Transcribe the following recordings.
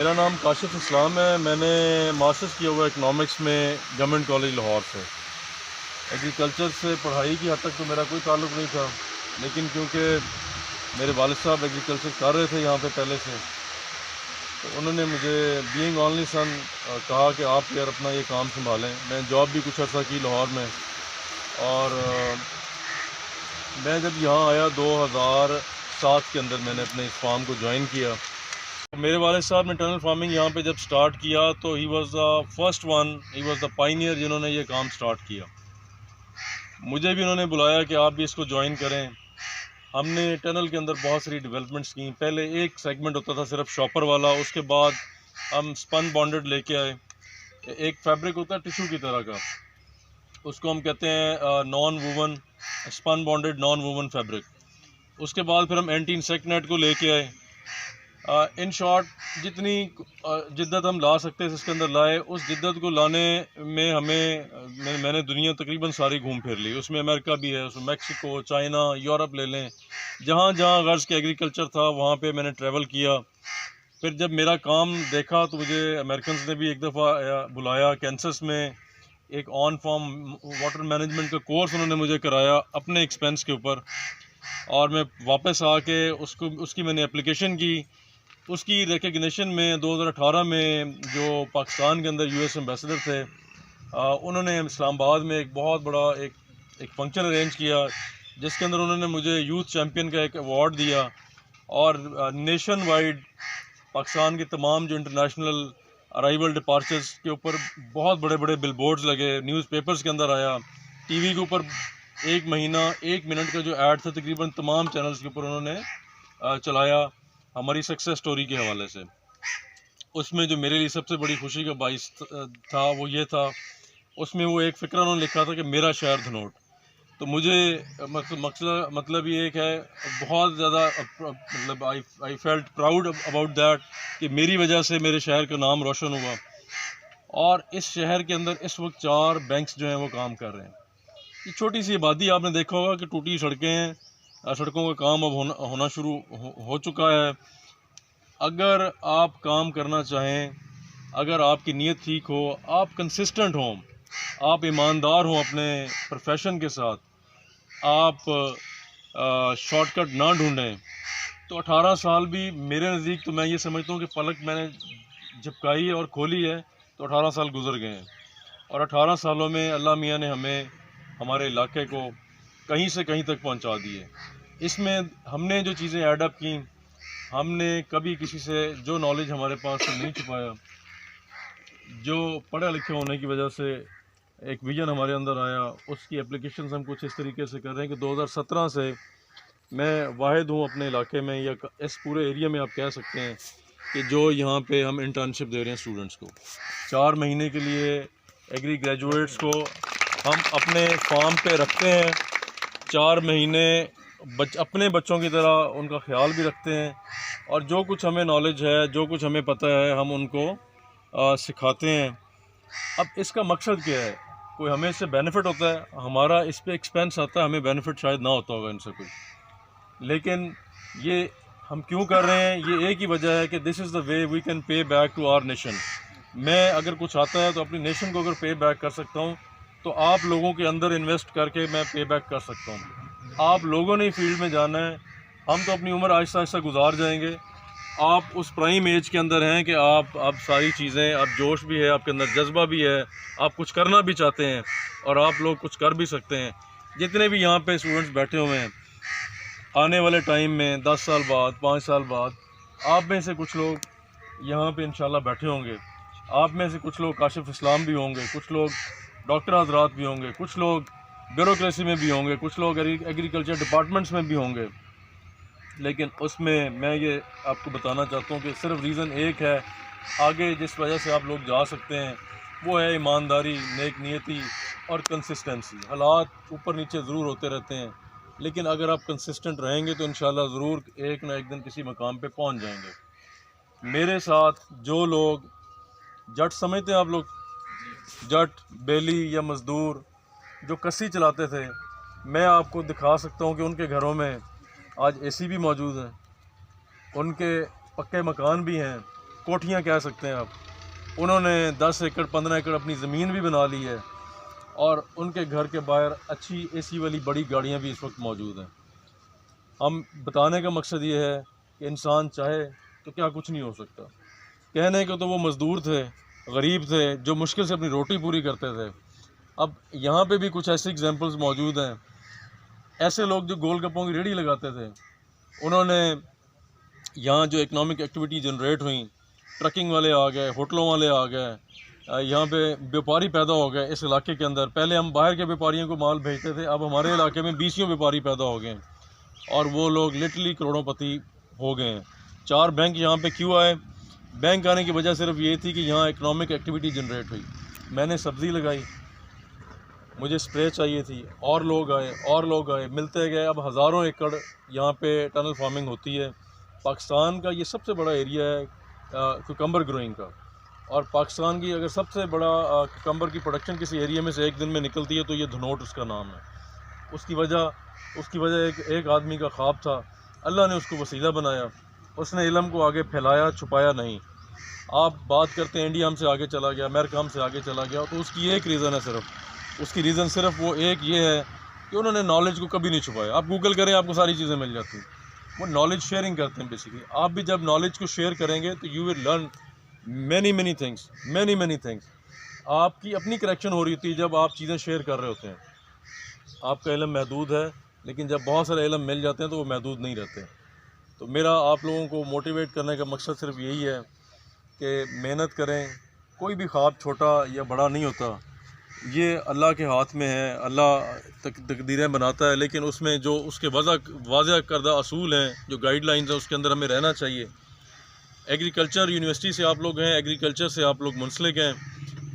میرا نام کاشف اسلام ہے. میں نے ماسٹرز کیا ہوا اکنامکس میں گورنمنٹ کالج لاہور سے. ایگریکلچر سے پڑھائی کی حد تک تو میرا کوئی تعلق نہیں تھا، لیکن کیونکہ میرے والد صاحب ایگریکلچر کر رہے تھے یہاں پہ پہلے سے، تو انہوں نے مجھے بینگ اونلی سن کہا کہ آپ یار اپنا یہ کام سنبھالیں. میں جاب بھی کچھ عرصہ کی لاہور میں، اور میں جب یہاں آیا 2007 کے اندر میں نے اپنے اس فارم کو جوائن کیا. میرے والد صاحب نے ٹنل فارمنگ یہاں پہ جب سٹارٹ کیا تو he was the first one, he was the pioneer جنہوں نے یہ کام سٹارٹ کیا. مجھے بھی انہوں نے بلایا کہ آپ بھی اس کو جوائن کریں. ہم نے ٹنل کے اندر بہت ساری ڈیولپمنٹس کی. پہلے ایک سیگمنٹ ہوتا تھا صرف شاپر والا، اس کے بعد ہم سپن بانڈڈ لے کے آئے. ایک فیبرک ہوتا ہے ٹیشو کی طرح کا، اس کو ہم کہتے ہیں نان ووون، سپن بانڈڈ نان ووون فیبرک. اس کے بعد پھر ہم اینٹی انسیکٹ نیٹ کو لے کے آئے. ان شارٹ جتنی جدت ہم لا سکتے اس کے اندر لائے. اس جدت کو لانے میں میں نے دنیا تقریباً ساری گھوم پھر لی. اس میں امریکہ بھی ہے، اس میں میکسیکو، چائنا، یورپ لے لیں، جہاں جہاں غرض کے ایگریکلچر تھا وہاں پہ میں نے ٹریول کیا. پھر جب میرا کام دیکھا تو مجھے امریکنز نے بھی ایک دفعہ بلایا کینسس میں. ایک آن فارم واٹر مینجمنٹ کا کورس انہوں نے مجھے کرایا اپنے ایکسپینس کے اوپر، اور میں واپس آ کے اس کی میں نے اپلیکیشن کی. اس کی ریکگنیشن میں 2018 میں جو پاکستان کے اندر یو ایس ایمبیسڈر تھے، انہوں نے اسلام آباد میں ایک بہت بڑا ایک فنکشن ارینج کیا، جس کے اندر انہوں نے مجھے یوتھ چیمپئن کا ایک ایوارڈ دیا. اور نیشن وائڈ پاکستان کے تمام جو انٹرنیشنل ارائیول ڈپارچرز کے اوپر بہت بڑے بڑے بل بورڈز لگے، نیوز پیپرز کے اندر آیا، ٹی وی کے اوپر 1 مہینہ 1 منٹ کا جو ایڈ تھا تقریباً تمام چینلز کے اوپر انہوں نے چلایا ہماری سکسیس سٹوری کے حوالے سے. اس میں جو میرے لیے سب سے بڑی خوشی کا باعث تھا وہ یہ تھا، اس میں وہ ایک فقرہ انہوں نے لکھا تھا کہ میرا شہر دھنوٹ. تو مجھے مطلب یہ ایک ہے بہت زیادہ مطلب I felt proud about that کہ میری وجہ سے میرے شہر کا نام روشن ہوا. اور اس شہر کے اندر اس وقت 4 بینکس جو ہیں وہ کام کر رہے ہیں. یہ چھوٹی سی آبادی، آپ نے دیکھا ہوگا کہ ٹوٹی سڑکیں ہیں، سڑکوں کا کام اب ہونا شروع ہو چکا ہے. اگر آپ کام کرنا چاہیں، اگر آپ کی نیت ٹھیک ہو، آپ کنسسٹنٹ ہوں، آپ ایماندار ہوں اپنے پروفیشن کے ساتھ، آپ شارٹ کٹ نہ ڈھونڈیں، تو 18 سال بھی میرے نزدیک تو میں یہ سمجھتا ہوں کہ پلک میں نے جھپکائی ہے اور کھولی ہے تو 18 سال گزر گئے ہیں. اور 18 سالوں میں اللہ میاں نے ہمیں ہمارے علاقے کو کہیں سے کہیں تک پہنچا دیے. اس میں ہم نے جو چیزیں ایڈ اپ کیں، ہم نے کبھی کسی سے جو نالج ہمارے پاس سے نہیں چھپایا. جو پڑھے لکھے ہونے کی وجہ سے ایک ویژن ہمارے اندر آیا، اس کی اپلیکیشنز ہم کچھ اس طریقے سے کر رہے ہیں کہ 2017 سے میں واحد ہوں اپنے علاقے میں یا اس پورے ایریا میں آپ کہہ سکتے ہیں کہ جو یہاں پہ ہم انٹرنشپ دے رہے ہیں اسٹوڈنٹس کو. 4 مہینے کے لیے ایگری گریجویٹس کو ہم اپنے فارم پہ رکھتے ہیں. 4 مہینے اپنے بچوں کی طرح ان کا خیال بھی رکھتے ہیں، اور جو کچھ ہمیں نالج ہے، جو کچھ ہمیں پتہ ہے، ہم ان کو سکھاتے ہیں. اب اس کا مقصد کیا ہے؟ کوئی ہمیں اس سے بینیفٹ ہوتا ہے؟ ہمارا اس پہ ایکسپینس آتا ہے، ہمیں بینیفٹ شاید نہ ہوتا ہوگا ان سے کوئی، لیکن یہ ہم کیوں کر رہے ہیں؟ یہ ایک ہی وجہ ہے کہ this is the way we can pay back to our nation. میں اگر کچھ آتا ہے تو اپنی نیشن کو اگر پے بیک کر سکتا ہوں تو آپ لوگوں کے اندر انویسٹ کر کے میں پے بیک کر سکتا ہوں. آپ لوگوں نے فیلڈ میں جانا ہے، ہم تو اپنی عمر آہستہ آہستہ گزار جائیں گے. آپ اس پرائم ایج کے اندر ہیں کہ آپ اب ساری چیزیں، اب جوش بھی ہے آپ کے اندر، جذبہ بھی ہے، آپ کچھ کرنا بھی چاہتے ہیں اور آپ لوگ کچھ کر بھی سکتے ہیں. جتنے بھی یہاں پہ اسٹوڈنٹس بیٹھے ہوئے ہیں، آنے والے ٹائم میں 10 سال بعد، 5 سال بعد آپ میں سے کچھ لوگ یہاں پہ انشاءاللہ بیٹھے ہوں گے. آپ میں سے کچھ لوگ کاشف اسلام بھی ہوں گے، کچھ لوگ ڈاکٹر حضرات بھی ہوں گے، کچھ لوگ بیوروکریسی میں بھی ہوں گے، کچھ لوگ ایگریکلچر ڈپارٹمنٹس میں بھی ہوں گے. لیکن اس میں یہ آپ کو بتانا چاہتا ہوں کہ صرف ریزن ایک ہے آگے جس وجہ سے آپ لوگ جا سکتے ہیں، وہ ہے ایمانداری، نیک نیتی اور کنسسٹنسی. حالات اوپر نیچے ضرور ہوتے رہتے ہیں، لیکن اگر آپ کنسسٹنٹ رہیں گے تو انشاءاللہ ضرور ایک نہ ایک دن کسی مقام پہ پہنچ جائیں گے. میرے ساتھ جو لوگ جٹ سمجھتے ہیں آپ لوگ، جٹ، بیلی یا مزدور جو کسی چلاتے تھے، میں آپ کو دکھا سکتا ہوں کہ ان کے گھروں میں آج اے سی بھی موجود ہیں، ان کے پکے مکان بھی ہیں، کوٹھیاں کہہ سکتے ہیں آپ. انہوں نے 10 ایکڑ 15 ایکڑ اپنی زمین بھی بنا لی ہے, اور ان کے گھر کے باہر اچھی اے سی والی بڑی گاڑیاں بھی اس وقت موجود ہیں. ہم بتانے کا مقصد یہ ہے کہ انسان چاہے تو کیا کچھ نہیں ہو سکتا. کہنے کو تو وہ مزدور تھے, غریب تھے, جو مشکل سے اپنی روٹی پوری کرتے تھے. اب یہاں پہ بھی کچھ ایسے ایگزامپلز موجود ہیں. ایسے لوگ جو گول گپوں کی ریڑھی لگاتے تھے, انہوں نے یہاں جو اکنامک ایکٹیویٹی جنریٹ ہوئیں, ٹرکنگ والے آ گئے, ہوٹلوں والے آ گئے, یہاں پہ بیپاری پیدا ہو گئے اس علاقے کے اندر. پہلے ہم باہر کے بیپاریوں کو مال بھیجتے تھے, اب ہمارے علاقے میں 20 بیپاری پیدا ہو گئے ہیں, اور وہ لوگ لٹرلی کروڑوں پتی ہو گئے ہیں. 4 بینک یہاں پہ کیوں آئے؟ بینک آنے کی وجہ صرف یہ تھی کہ یہاں اکنامک ایکٹیویٹی جنریٹ ہوئی. میں نے سبزی لگائی, مجھے سپرے چاہیے تھی, اور لوگ آئے, ملتے گئے. اب ہزاروں ایکڑ یہاں پہ ٹنل فارمنگ ہوتی ہے. پاکستان کا یہ سب سے بڑا ایریا ہے کوکمبر گروئنگ کا, اور پاکستان کی اگر سب سے بڑا کوکمبر کی پروڈکشن کسی ایریا میں سے ایک دن میں نکلتی ہے تو یہ دھنوٹ اس کا نام ہے. اس کی وجہ ایک آدمی کا خواب تھا, اللہ نے اس کو وسیلہ بنایا, اس نے علم کو آگے پھیلایا, چھپایا نہیں. آپ بات کرتے ہیں انڈیا ہم سے آگے چلا گیا, امریکہ ہم سے آگے چلا گیا, تو اس کی ایک ریزن ہے صرف, اس کی ریزن صرف وہ ایک یہ ہے کہ انہوں نے نالج کو کبھی نہیں چھپایا. آپ گوگل کریں, آپ کو ساری چیزیں مل جاتی ہیں. وہ نالج شیئرنگ کرتے ہیں بیسیکلی. آپ بھی جب نالج کو شیئر کریں گے تو you will learn many things. آپ کی اپنی کریکشن ہو رہی ہوتی ہے جب آپ چیزیں شیئر کر رہے ہوتے ہیں. آپ کا علم محدود ہے, لیکن جب بہت سارے علم مل جاتے ہیں تو وہ محدود نہیں رہتے. تو میرا آپ لوگوں کو موٹیویٹ کرنے کا مقصد صرف یہی ہے کہ محنت کریں. کوئی بھی خواب چھوٹا یا بڑا نہیں ہوتا, یہ اللہ کے ہاتھ میں ہے. اللہ تقدیریں بناتا ہے, لیکن اس میں جو اس کے واضح کردہ اصول ہیں, جو گائیڈ لائنز ہیں, اس کے اندر ہمیں رہنا چاہیے. ایگریکلچر یونیورسٹی سے آپ لوگ ہیں, ایگریکلچر سے آپ لوگ منسلک ہیں,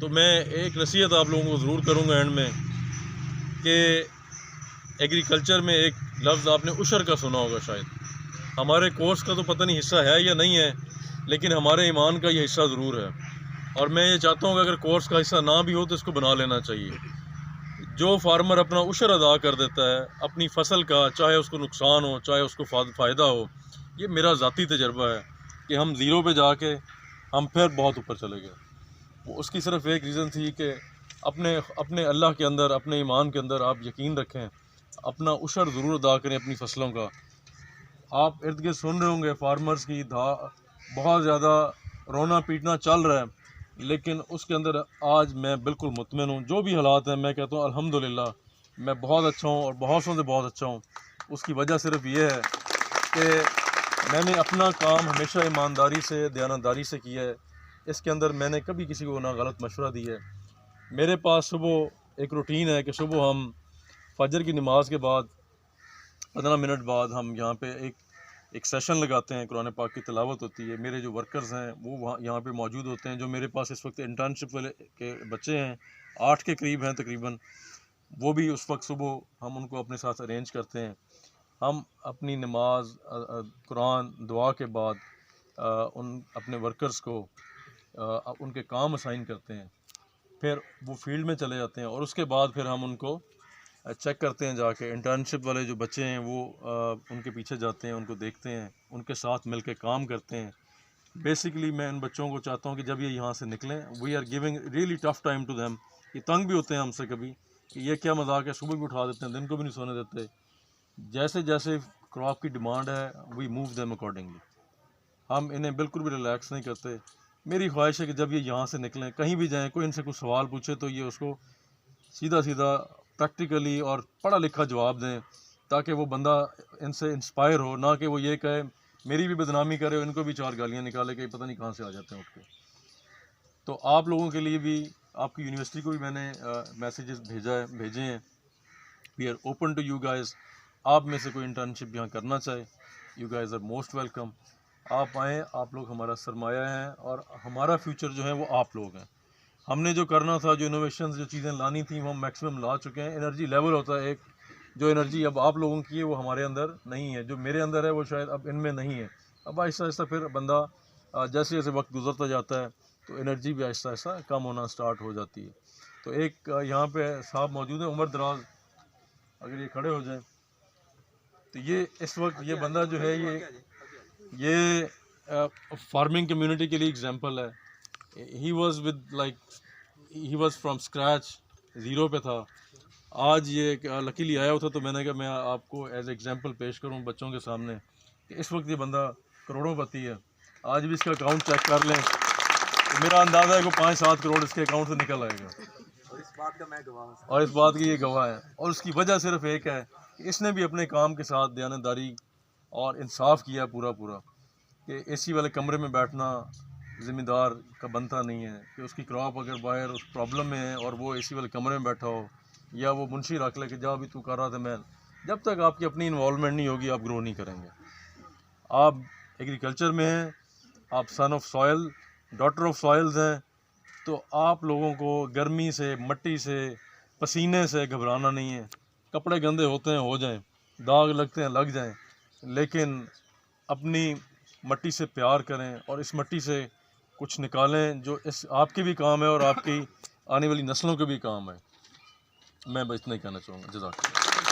تو میں ایک نصیحت آپ لوگوں کو ضرور کروں گا اینڈ میں, کہ ایگریکلچر میں ایک لفظ آپ نے عشر کا سنا ہوگا شاید. ہمارے کورس کا تو پتہ نہیں حصہ ہے یا نہیں ہے, لیکن ہمارے ایمان کا یہ حصہ ضرور ہے. اور میں یہ چاہتا ہوں کہ اگر کورس کا حصہ نہ بھی ہو تو اس کو بنا لینا چاہیے. جو فارمر اپنا عشر ادا کر دیتا ہے اپنی فصل کا, چاہے اس کو نقصان ہو چاہے اس کو فائدہ ہو, یہ میرا ذاتی تجربہ ہے کہ ہم زیرو پہ جا کے ہم پھر بہت اوپر چلے گئے. اس کی صرف ایک ریزن تھی کہ اپنے اللہ کے اندر, اپنے ایمان کے اندر آپ یقین رکھیں, اپنا عشر ضرور ادا کریں اپنی فصلوں کا. آپ ارد گرد سن رہے ہوں گے فارمرز کی بہت زیادہ رونا پیٹنا چل رہا ہے, لیکن اس کے اندر آج میں بالکل مطمئن ہوں. جو بھی حالات ہیں میں کہتا ہوں الحمدللہ میں بہت اچھا ہوں, اور بہت سے بہت اچھا ہوں. اس کی وجہ صرف یہ ہے کہ میں نے اپنا کام ہمیشہ ایمانداری سے, دیانتداری سے کیا ہے. اس کے اندر میں نے کبھی کسی کو نہ غلط مشورہ دی ہے. میرے پاس صبح ایک روٹین ہے کہ صبح ہم فجر کی نماز کے بعد 15 منٹ بعد ہم یہاں پہ ایک سیشن لگاتے ہیں, قرآن پاک کی تلاوت ہوتی ہے. میرے جو ورکرز ہیں وہ وہاں یہاں پہ موجود ہوتے ہیں. جو میرے پاس اس وقت انٹرنشپ والے کے بچے ہیں 8 کے قریب ہیں تقریباً, وہ بھی اس وقت صبح ہم ان کو اپنے ساتھ ارینج کرتے ہیں. ہم اپنی نماز, قرآن, دعا کے بعد اپنے ورکرز کو ان کے کام اسائن کرتے ہیں. پھر وہ فیلڈ میں چلے جاتے ہیں, اور اس کے بعد پھر ہم ان کو چیک کرتے ہیں جا کے. انٹرنشپ والے جو بچے ہیں وہ ان کے پیچھے جاتے ہیں, ان کو دیکھتے ہیں, ان کے ساتھ مل کے کام کرتے ہیں. بیسیکلی میں ان بچوں کو چاہتا ہوں کہ جب یہ یہاں سے نکلیں, we are giving really tough time to them. یہ تنگ بھی ہوتے ہیں ہم سے کبھی کہ یہ کیا مذاق ہے, صبح بھی اٹھا دیتے ہیں, دن کو بھی نہیں سونے دیتے. جیسے جیسے کراپ کی ڈیمانڈ ہے وی موو دیم اکارڈنگلی. ہم انہیں بالکل بھی ریلیکس نہیں کرتے. میری خواہش ہے کہ جب یہ یہاں سے نکلیں, کہیں بھی جائیں, کوئی ان سے کچھ سوال پوچھے تو یہ اس کو سیدھا پریکٹیکلی اور پڑھا لکھا جواب دیں, تاکہ وہ بندہ ان سے انسپائر ہو, نہ کہ وہ یہ کہے میری بھی بدنامی کرے, ان کو بھی 4 گالیاں نکالے کہ پتہ نہیں کہاں سے آ جاتے ہیں اٹھ کے. تو آپ لوگوں کے لیے بھی, آپ کی یونیورسٹی کو بھی میں نے میسیجز بھیجے ہیں. We are open to you guys. آپ میں سے کوئی انٹرنشپ یہاں کرنا چاہے, you guys are most welcome. آپ آئیں, آپ لوگ ہمارا سرمایہ ہیں, اور ہمارا فیوچر جو ہے وہ آپ لوگ ہیں. ہم نے جو کرنا تھا, جو انوویشنز, جو چیزیں لانی تھیں, وہ ہم میکسیمم لا چکے ہیں. انرجی لیول ہوتا ہے ایک, جو انرجی اب آپ لوگوں کی ہے وہ ہمارے اندر نہیں ہے, جو میرے اندر ہے وہ شاید اب ان میں نہیں ہے. اب آہستہ آہستہ پھر بندہ جیسے جیسے وقت گزرتا جاتا ہے تو انرجی بھی آہستہ آہستہ کم ہونا سٹارٹ ہو جاتی ہے. تو ایک یہاں پہ صاحب موجود ہیں, عمر دراز, اگر یہ کھڑے ہو جائیں. تو یہ اس وقت یہ بندہ جو ہے یہ فارمنگ کمیونٹی کے لیے اگزامپل ہے. He was from scratch, zero پہ تھا. آج یہ لکیلی آیا ہوتا تو میں نے کہا میں آپ کو ایز ایگزامپل پیش کروں بچوں کے سامنے کہ اس وقت یہ بندہ کروڑوں پتی ہے. آج بھی اس کا اکاؤنٹ چیک کر لیں تو میرا اندازہ ہے کہ 5-7 کروڑ اس کے اکاؤنٹ سے نکل آئے گا، اور اس بات کا میں گواہ ہوں. اور اس بات کی یہ گواہ ہے. اور اس کی وجہ صرف ایک ہے کہ اس نے بھی اپنے کام کے ساتھ دیانتداری اور انصاف کیا پورا کہ اے سی والے کمرے میں بیٹھنا ذمہ دار کا بنتا نہیں ہے کہ اس کی کراپ اگر باہر اس پرابلم میں ہے اور وہ اے سی والے کمرے میں بیٹھا ہو، یا وہ منشی رکھ لے کہ جا بھی تو کر رہا تھا میں. جب تک آپ کی اپنی انوالومنٹ نہیں ہوگی آپ گرو نہیں کریں گے. آپ ایگریکلچر میں ہیں، آپ سن آف سوائل، ڈاٹر آف سوائلز ہیں، تو آپ لوگوں کو گرمی سے، مٹی سے، پسینے سے گھبرانا نہیں ہے. کپڑے گندے ہوتے ہیں ہو جائیں، داغ لگتے ہیں لگ جائیں، لیکن اپنی مٹی سے پیار کریں اور اس مٹی سے کچھ نکالیں جو اس آپ کے بھی کام ہے اور آپ کی آنے والی نسلوں کے بھی کام ہے. میں بس اتنا ہی کہنا چاہوں گا. جزاک اللہ.